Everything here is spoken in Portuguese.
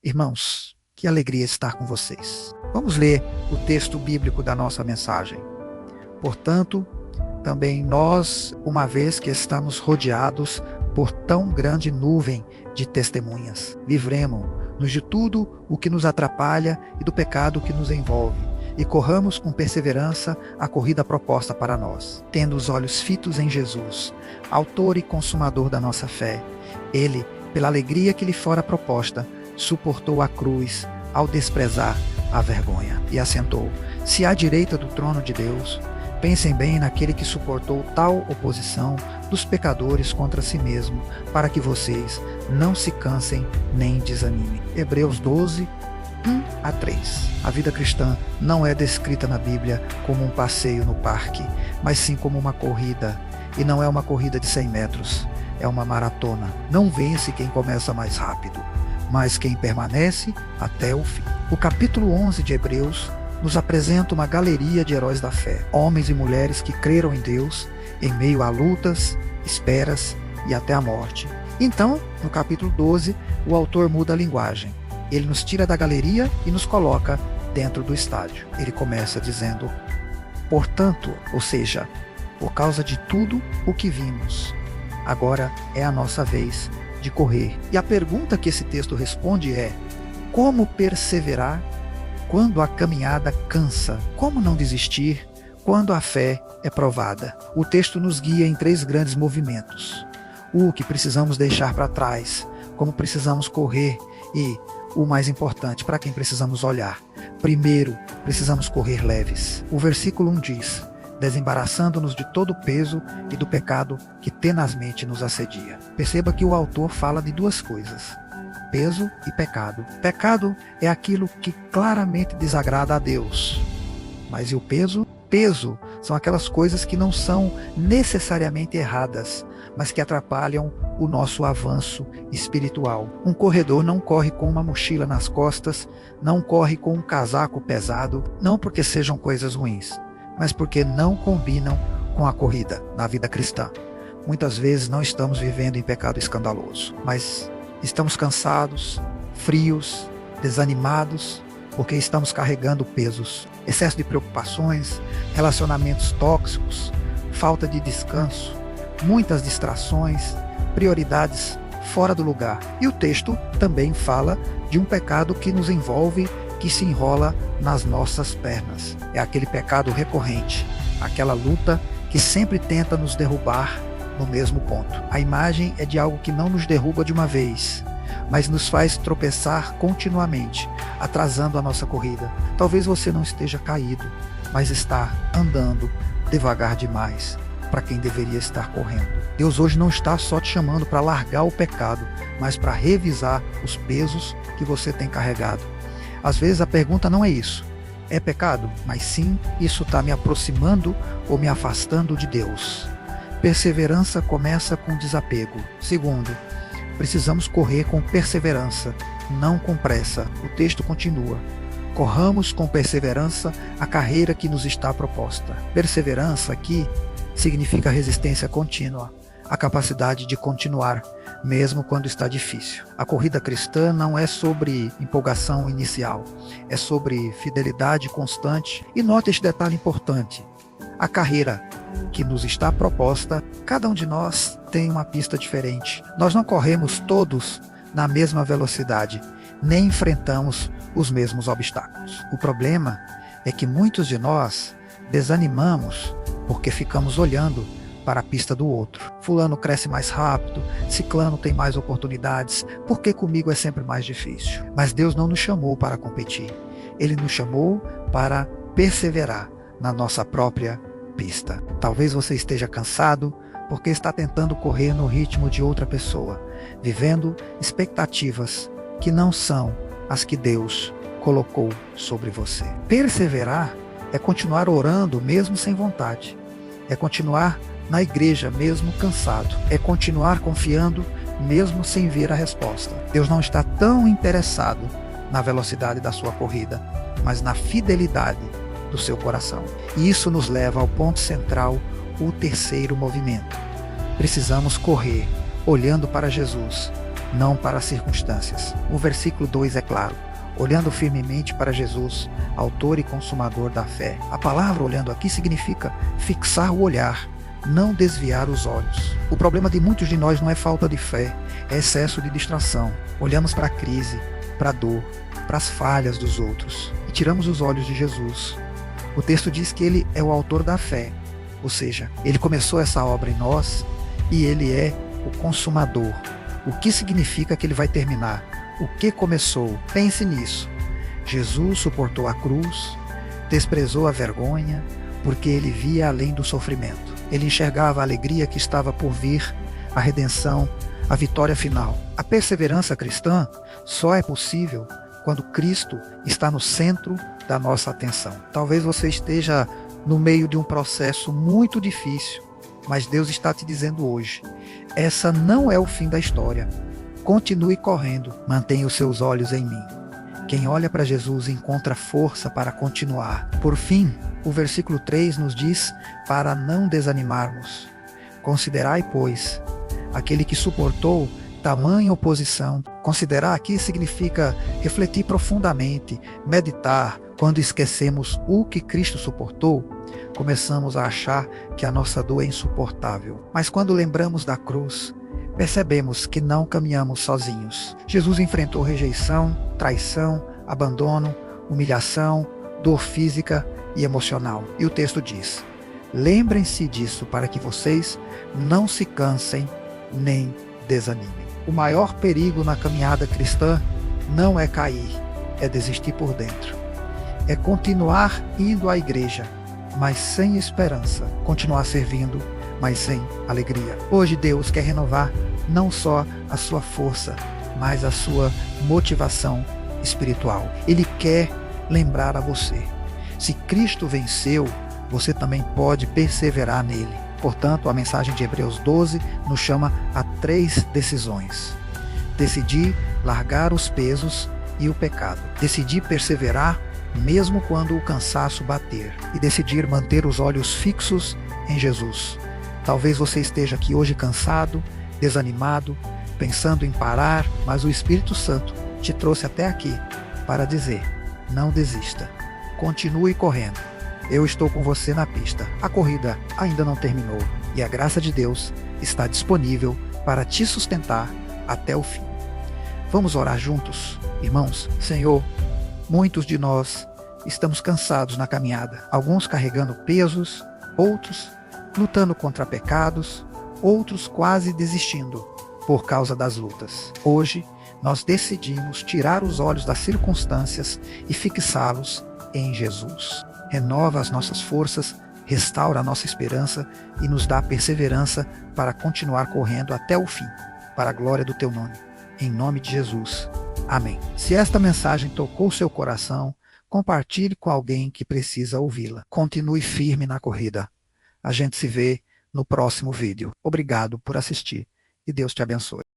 Irmãos, que alegria estar com vocês. Vamos ler o texto bíblico da nossa mensagem. Portanto, também nós, uma vez que estamos rodeados por tão grande nuvem de testemunhas, livremo-nos de tudo o que nos atrapalha e do pecado que nos envolve, e corramos com perseverança a corrida proposta para nós, tendo os olhos fitos em Jesus, autor e consumador da nossa fé. Ele, pela alegria que lhe fora proposta, suportou a cruz ao desprezar a vergonha e assentou-se à direita do trono de Deus. Pensem bem naquele que suportou tal oposição dos pecadores contra si mesmo, para que vocês não se cansem nem desanimem. Hebreus 12, 1-3. A vida cristã não é descrita na Bíblia como um passeio no parque, mas sim como uma corrida. E não é uma corrida de 100 metros, é uma maratona. Não vence quem começa mais rápido, mas quem permanece até o fim. O capítulo 11 de Hebreus nos apresenta uma galeria de heróis da fé, homens e mulheres que creram em Deus em meio a lutas, esperas e até a morte. Então, no capítulo 12, o autor muda a linguagem. Ele nos tira da galeria e nos coloca dentro do estádio. Ele começa dizendo, portanto, ou seja, por causa de tudo o que vimos, agora é a nossa vez de correr. E a pergunta que esse texto responde é: como perseverar quando a caminhada cansa? Como não desistir quando a fé é provada? O texto nos guia em 3 grandes movimentos: o que precisamos deixar para trás, como precisamos correr e, o mais importante, para quem precisamos olhar. Primeiro, precisamos correr leves. O versículo 1 diz: desembaraçando-nos de todo o peso e do pecado que tenazmente nos assedia. Perceba que o autor fala de 2 coisas: peso e pecado. Pecado é aquilo que claramente desagrada a Deus. Mas e o peso? Peso são aquelas coisas que não são necessariamente erradas, mas que atrapalham o nosso avanço espiritual. Um corredor não corre com uma mochila nas costas, não corre com um casaco pesado, não porque sejam coisas ruins, mas porque não combinam com a corrida na vida cristã. Muitas vezes não estamos vivendo em pecado escandaloso, mas estamos cansados, frios, desanimados, porque estamos carregando pesos, excesso de preocupações, relacionamentos tóxicos, falta de descanso, muitas distrações, prioridades fora do lugar. E o texto também fala de um pecado que nos envolve, que se enrola nas nossas pernas. É aquele pecado recorrente, aquela luta que sempre tenta nos derrubar no mesmo ponto. A imagem é de algo que não nos derruba de uma vez, mas nos faz tropeçar continuamente, atrasando a nossa corrida. Talvez você não esteja caído, mas está andando devagar demais para quem deveria estar correndo. Deus hoje não está só te chamando para largar o pecado, mas para revisar os pesos que você tem carregado. Às vezes a pergunta não é isso: é pecado? Mas sim, isso está me aproximando ou me afastando de Deus. Perseverança começa com desapego. Segundo, precisamos correr com perseverança, não com pressa. O texto continua: corramos com perseverança a carreira que nos está proposta. Perseverança aqui significa resistência contínua, a capacidade de continuar, mesmo quando está difícil. A corrida cristã não é sobre empolgação inicial, é sobre fidelidade constante. E note este detalhe importante: a carreira que nos está proposta, cada um de nós tem uma pista diferente. Nós não corremos todos na mesma velocidade, nem enfrentamos os mesmos obstáculos. O problema é que muitos de nós desanimamos porque ficamos olhando para a pista do outro. Fulano cresce mais rápido, ciclano tem mais oportunidades, por que comigo é sempre mais difícil? Mas Deus não nos chamou para competir. Ele nos chamou para perseverar na nossa própria pista. Talvez você esteja cansado porque está tentando correr no ritmo de outra pessoa, vivendo expectativas que não são as que Deus colocou sobre você. Perseverar é continuar orando mesmo sem vontade, é continuar na igreja mesmo cansado, é continuar confiando mesmo sem ver a resposta. Deus não está tão interessado na velocidade da sua corrida, mas na fidelidade do seu coração. E isso nos leva ao ponto central, o terceiro movimento. Precisamos correr olhando para Jesus, não para as circunstâncias. O versículo 2 é claro: olhando firmemente para Jesus, autor e consumador da fé. A palavra olhando aqui significa fixar o olhar, não desviar os olhos. O problema de muitos de nós não é falta de fé, é excesso de distração. Olhamos para a crise, para a dor, para as falhas dos outros e tiramos os olhos de Jesus. O texto diz que ele é o autor da fé, ou seja, ele começou essa obra em nós e ele é o consumador. O que significa que ele vai terminar? O que começou? Pense nisso. Jesus suportou a cruz, desprezou a vergonha, porque ele via além do sofrimento. Ele enxergava a alegria que estava por vir, a redenção, a vitória final. A perseverança cristã só é possível quando Cristo está no centro da nossa atenção. Talvez você esteja no meio de um processo muito difícil, mas Deus está te dizendo hoje: essa não é o fim da história. Continue correndo, mantenha os seus olhos em mim. Quem olha para Jesus encontra força para continuar. Por fim, o versículo 3 nos diz para não desanimarmos. Considerai, pois, aquele que suportou tamanha oposição. Considerar aqui significa refletir profundamente, meditar. Quando esquecemos o que Cristo suportou, começamos a achar que a nossa dor é insuportável. Mas quando lembramos da cruz, percebemos que não caminhamos sozinhos. Jesus enfrentou rejeição, traição, abandono, humilhação, dor física e emocional. E o texto diz: lembrem-se disso para que vocês não se cansem nem desanimem. O maior perigo na caminhada cristã não é cair, é desistir por dentro. É continuar indo à igreja, mas sem esperança. Continuar servindo, mas sem alegria. Hoje Deus quer renovar não só a sua força, mas a sua motivação espiritual. Ele quer lembrar a você: se Cristo venceu, você também pode perseverar nele. Portanto, a mensagem de Hebreus 12 nos chama a 3 decisões. Decidir largar os pesos e o pecado. Decidir perseverar mesmo quando o cansaço bater. E decidir manter os olhos fixos em Jesus. Talvez você esteja aqui hoje cansado, desanimado, pensando em parar, mas o Espírito Santo te trouxe até aqui para dizer: não desista, continue correndo. Eu estou com você na pista. A corrida ainda não terminou e a graça de Deus está disponível para te sustentar até o fim. Vamos orar juntos? Irmãos, Senhor, muitos de nós estamos cansados na caminhada, alguns carregando pesos, outros lutando contra pecados, outros quase desistindo por causa das lutas. Hoje, nós decidimos tirar os olhos das circunstâncias e fixá-los em Jesus. Renova as nossas forças, restaura a nossa esperança e nos dá perseverança para continuar correndo até o fim, para a glória do Teu nome. Em nome de Jesus. Amém. Se esta mensagem tocou seu coração, compartilhe com alguém que precisa ouvi-la. Continue firme na corrida. A gente se vê no próximo vídeo. Obrigado por assistir e Deus te abençoe.